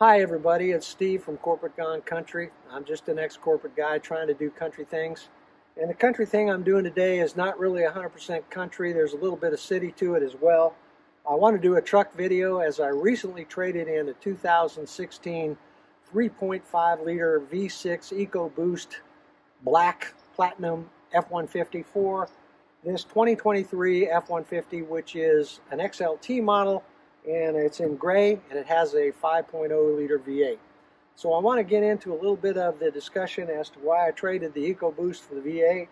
Hi everybody, it's Steve from Corporate Gone Country. I'm just an ex-corporate guy trying to do country things. And the country thing I'm doing today is not really 100% country. There's a little bit of city to it as well. I want to do a truck video as I recently traded in a 2016 3.5 liter V6 EcoBoost Black Platinum F-150 for this 2023 F-150, which is an XLT model, and it's in gray, and it has a 5.0 liter V8. So I want to get into a little bit of the discussion as to why I traded the EcoBoost for the V8,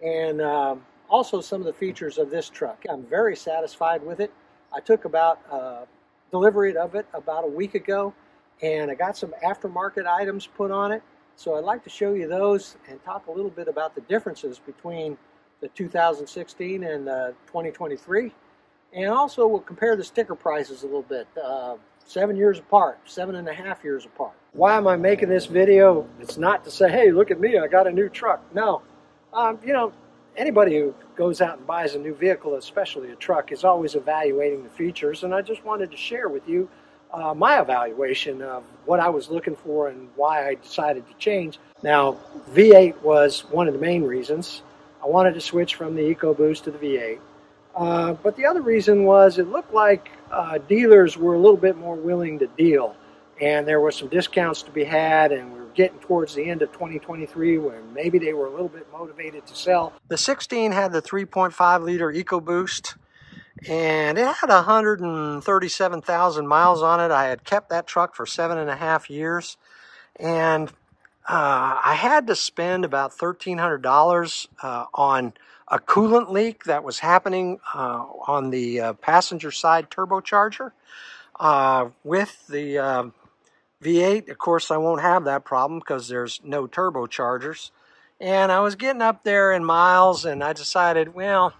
and also some of the features of this truck. I'm very satisfied with it. I took about delivery of it about a week ago, and I got some aftermarket items put on it. So I'd like to show you those and talk a little bit about the differences between the 2016 and 2023. And also we'll compare the sticker prices a little bit, 7 years apart, 7.5 years apart. Why am I making this video? It's not to say, hey, look at me, I got a new truck. No, you know, anybody who goes out and buys a new vehicle, especially a truck, is always evaluating the features. And I just wanted to share with you my evaluation of what I was looking for and why I decided to change. Now, V8 was one of the main reasons. I wanted to switch from the EcoBoost to the V8. But the other reason was it looked like dealers were a little bit more willing to deal, and there were some discounts to be had, and we were getting towards the end of 2023 where maybe they were a little bit motivated to sell. The 16 had the 3.5 liter EcoBoost, and it had 137,000 miles on it. I had kept that truck for 7.5 years, and I had to spend about $1,300 on a coolant leak that was happening on the passenger side turbocharger. With the V8, of course, I won't have that problem because there's no turbochargers. And I was getting up there in miles, and I decided, well,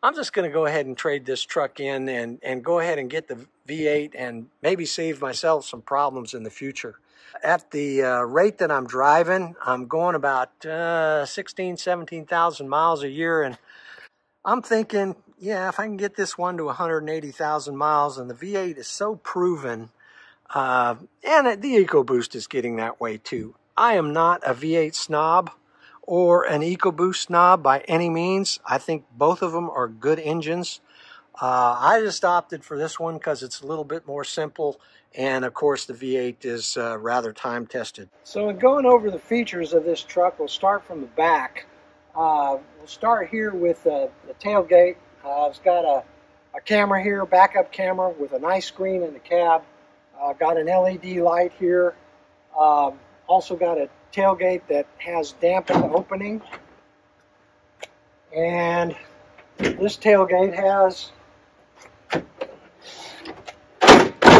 I'm just going to go ahead and trade this truck in and go ahead and get the V8 and maybe save myself some problems in the future. At the rate that I'm driving, I'm going about 16,000, 17,000 miles a year, and I'm thinking, yeah, if I can get this one to 180,000 miles, and the V8 is so proven, and the EcoBoost is getting that way too. I am not a V8 snob or an EcoBoost snob by any means. I think both of them are good engines. I just opted for this one because it's a little bit more simple, and of course the V8 is rather time tested. So in going over the features of this truck, we'll start from the back. We'll start here with the tailgate. It's got a camera here, backup camera with a nice screen in the cab. Got an LED light here. Also got a tailgate that has dampened opening. And this tailgate has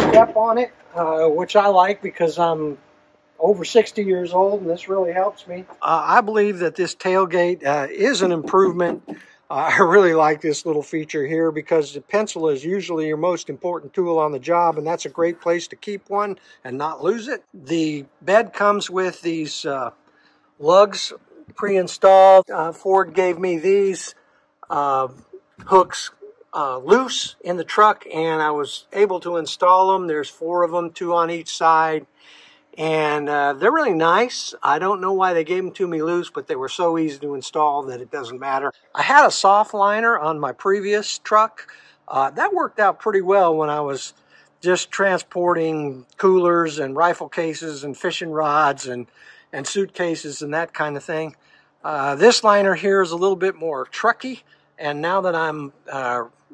step on it, which I like because I'm over 60 years old, and this really helps me. I believe that this tailgate is an improvement. I really like this little feature here because the pencil is usually your most important tool on the job, and that's a great place to keep one and not lose it. The bed comes with these lugs pre-installed. Ford gave me these hooks loose in the truck, and I was able to install them. There's 4 of them, 2 on each side, and they're really nice. I don't know why they gave them to me loose, but they were so easy to install that it doesn't matter. I had a soft liner on my previous truck. That worked out pretty well when I was just transporting coolers and rifle cases and fishing rods and suitcases and that kind of thing. This liner here is a little bit more trucky, and now that I'm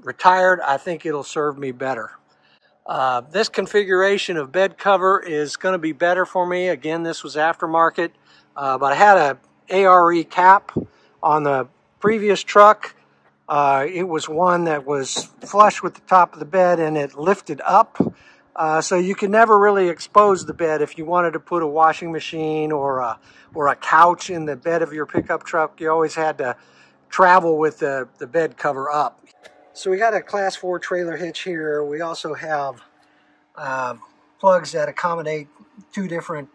retired, I think it'll serve me better. This configuration of bed cover is going to be better for me. Again, this was aftermarket, but I had a ARE cap on the previous truck. It was one that was flush with the top of the bed, and it lifted up. So you could never really expose the bed. If you wanted to put a washing machine or a couch in the bed of your pickup truck, you always had to travel with the bed cover up. So we got a Class 4 trailer hitch here. We also have plugs that accommodate 2 different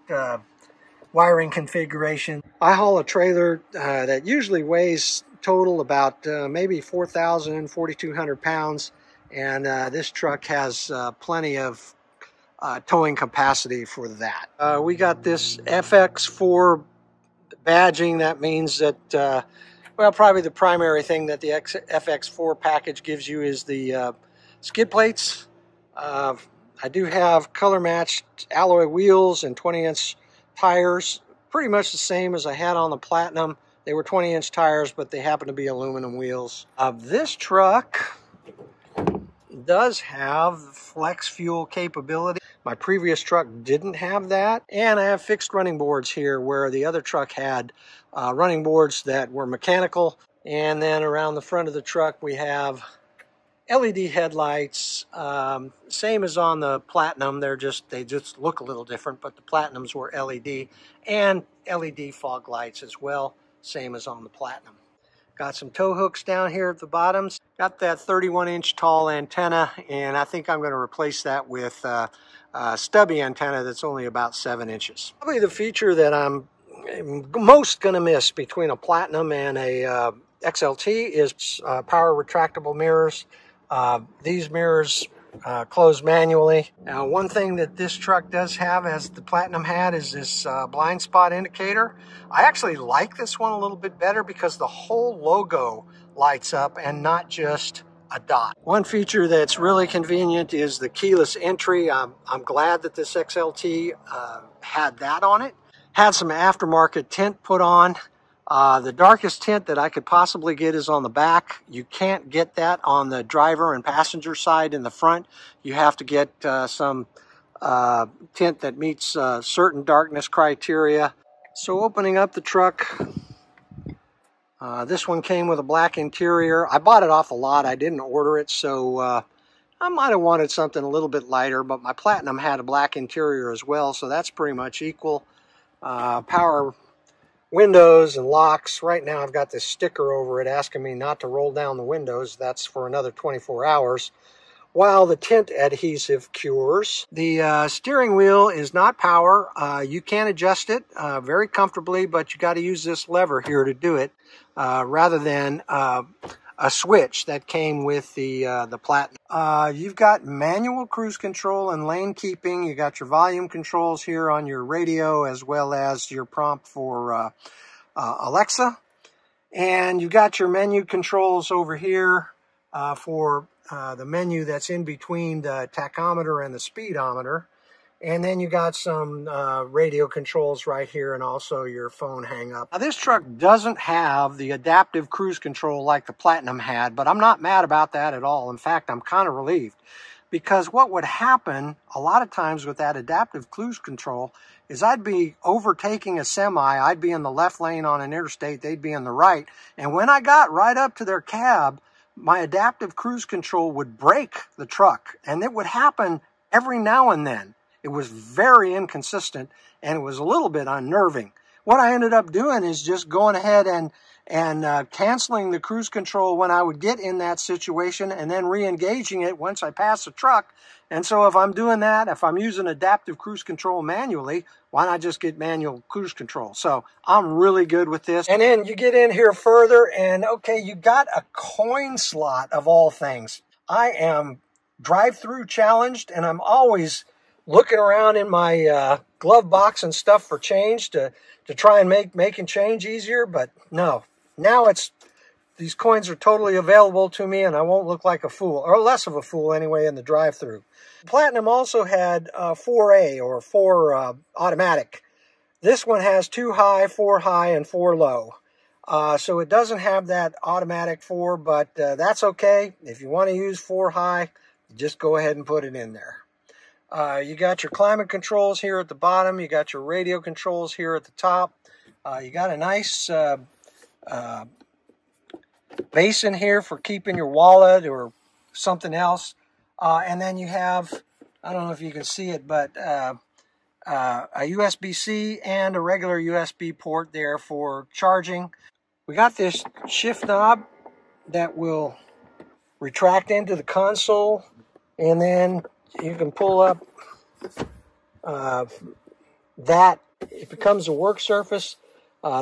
wiring configurations. I haul a trailer that usually weighs total about maybe 4,000, 4,200 pounds, and this truck has plenty of towing capacity for that. We got this FX4 badging. That means that, well, probably the primary thing that the FX4 package gives you is the skid plates. I do have color matched alloy wheels and 20-inch tires, pretty much the same as I had on the Platinum. They were 20-inch tires, but they happen to be aluminum wheels. This truck does have flex fuel capability. My previous truck didn't have that. And I have fixed running boards here where the other truck had running boards that were mechanical. And then around the front of the truck we have LED headlights, same as on the Platinum. They just look a little different, but the Platinums were LED, and LED fog lights as well, same as on the Platinum. Got some tow hooks down here at the bottoms. Got that 31-inch tall antenna, and I think I'm going to replace that with a stubby antenna that's only about 7 inches. Probably the feature that I'm most going to miss between a Platinum and a XLT is power retractable mirrors. These mirrors close manually. Now, one thing that this truck does have, as the Platinum had, is this blind spot indicator. I actually like this one a little bit better because the whole logo lights up and not just a dot. One feature that's really convenient is the keyless entry. I'm glad that this XLT had that on it. Had some aftermarket tint put on. The darkest tint that I could possibly get is on the back. You can't get that on the driver and passenger side in the front. You have to get some tint that meets certain darkness criteria. So opening up the truck, this one came with a black interior. I bought it off the lot. I didn't order it, so I might have wanted something a little bit lighter, but my Platinum had a black interior as well, so that's pretty much equal. Power windows and locks. Right now I've got this sticker over it asking me not to roll down the windows. That's for another 24 hours while the tint adhesive cures. The steering wheel is not power. You can adjust it very comfortably, but you got to use this lever here to do it rather than a switch that came with the Platinum. You've got manual cruise control and lane keeping. You got your volume controls here on your radio, as well as your prompt for Alexa. And you got your menu controls over here for the menu that's in between the tachometer and the speedometer. And then you got some radio controls right here, and also your phone hang-up. Now, this truck doesn't have the adaptive cruise control like the Platinum had, but I'm not mad about that at all. In fact, I'm kind of relieved, because what would happen a lot of times with that adaptive cruise control is I'd be overtaking a semi. I'd be in the left lane on an interstate. They'd be in the right. And when I got right up to their cab, my adaptive cruise control would brake the truck, and it would happen every now and then. It was very inconsistent, and it was a little bit unnerving. What I ended up doing is just going ahead and canceling the cruise control when I would get in that situation, and then re-engaging it once I pass the truck. And so if I'm doing that, if I'm using adaptive cruise control manually, why not just get manual cruise control? So I'm really good with this. And then you get in here further, and okay, you got a coin slot of all things. I am drive-through challenged, and I'm always looking around in my glove box and stuff for change to try and making change easier, but no. Now these coins are totally available to me, and I won't look like a fool, or less of a fool anyway, in the drive-through. Platinum also had 4A, or 4 automatic. This one has 2 high, 4 high, and 4 low. So it doesn't have that automatic 4, but that's okay. If you want to use 4 high, just go ahead and put it in there. You got your climate controls here at the bottom. You got your radio controls here at the top. You got a nice basin here for keeping your wallet or something else. And then you have, I don't know if you can see it, but a USB-C and a regular USB port there for charging. We got this shift knob that will retract into the console, and then you can pull up that. It becomes a work surface.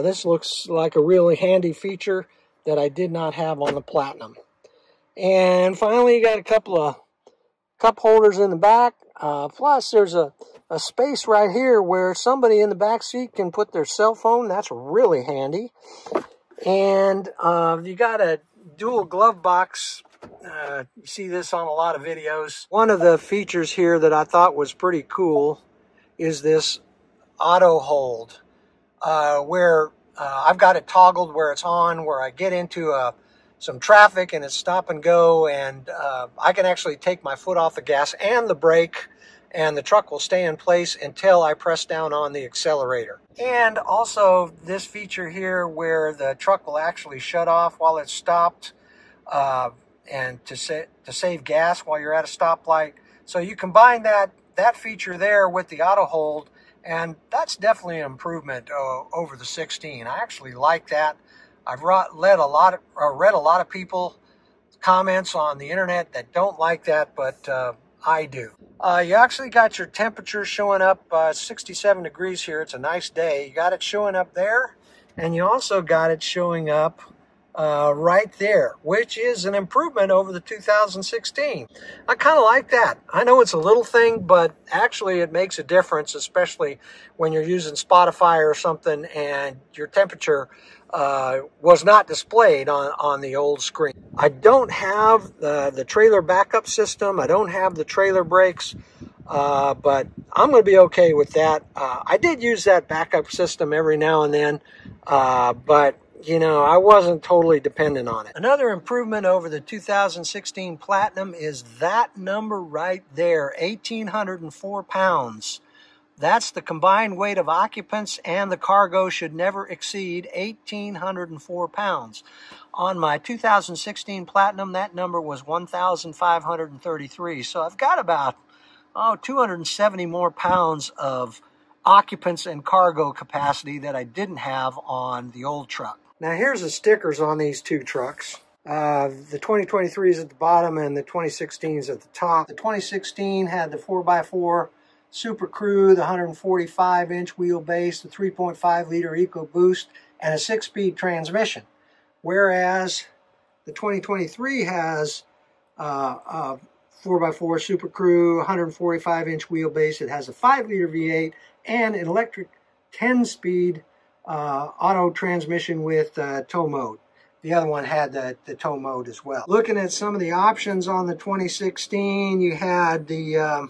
This looks like a really handy feature that I did not have on the Platinum. And finally, you got a couple of cup holders in the back. Plus, there's a space right here where somebody in the back seat can put their cell phone. That's really handy. And you got a dual glove box. You see this on a lot of videos. One of the features here that I thought was pretty cool is this auto hold, where I've got it toggled where it's on, where I get into some traffic and it's stop and go, and I can actually take my foot off the gas and the brake, and the truck will stay in place until I press down on the accelerator. And also this feature here where the truck will actually shut off while it's stopped, and to save gas while you're at a stoplight. So you combine that feature there with the auto hold, and that's definitely an improvement over the 16. I actually like that. I've read a lot of people comments on the internet that don't like that, but I do. You actually got your temperature showing up 67 degrees here. It's a nice day. You got it showing up there, and you also got it showing up right there, which is an improvement over the 2016. I kind of like that. I know it's a little thing, but actually it makes a difference, especially when you're using Spotify or something and your temperature was not displayed on the old screen. I don't have the trailer backup system. I don't have the trailer brakes, but I'm going to be okay with that. I did use that backup system every now and then, but you know, I wasn't totally dependent on it. Another improvement over the 2016 Platinum is that number right there, 1,804 pounds. That's the combined weight of occupants, and the cargo should never exceed 1,804 pounds. On my 2016 Platinum, that number was 1,533. So I've got about 270 more pounds of occupants and cargo capacity that I didn't have on the old truck. Now here's the stickers on these two trucks. The 2023 is at the bottom and the 2016 is at the top. The 2016 had the 4x4 Super Crew, the 145-inch wheelbase, the 3.5-liter EcoBoost, and a 6-speed transmission. Whereas the 2023 has a 4x4 Super Crew, 145-inch wheelbase. It has a 5-liter V8 and an electric 10-speed auto transmission with tow mode. The other one had the tow mode as well. Looking at some of the options on the 2016, you had the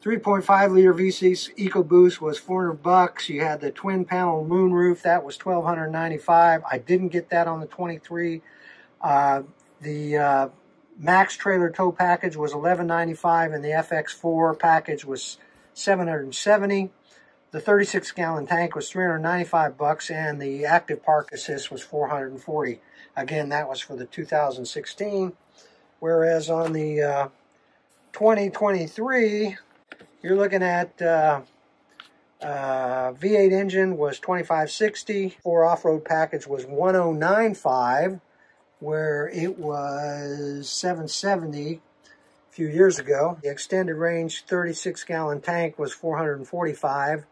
3.5-liter V6 EcoBoost was $400. You had the twin panel moonroof, that was $1,295. I didn't get that on the 23. The Max trailer tow package was $1,195, and the FX4 package was $770. The 36-gallon tank was $395, and the active park assist was $440. Again, that was for the 2016. Whereas on the 2023, you're looking at V8 engine was $2,560. 4 off-road package was $1,095, where it was $770 a few years ago. The extended range 36-gallon tank was $445,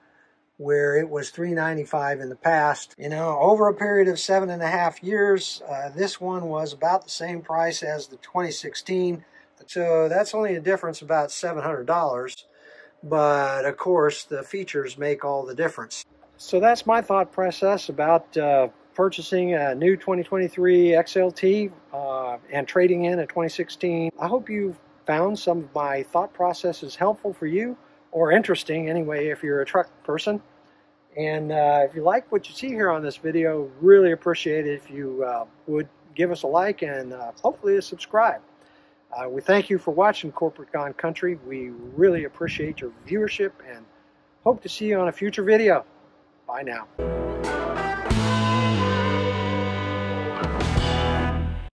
where it was $395 in the past. You know, over a period of 7.5 years, this one was about the same price as the 2016. So that's only a difference about $700. But of course, the features make all the difference. So that's my thought process about purchasing a new 2023 XLT and trading in a 2016. I hope you found some of my thought processes helpful for you, or interesting anyway if you're a truck person. And if you like what you see here on this video, really appreciate it if you would give us a like and hopefully a subscribe. We thank you for watching Corporate Gone Country. We really appreciate your viewership and hope to see you on a future video. Bye now.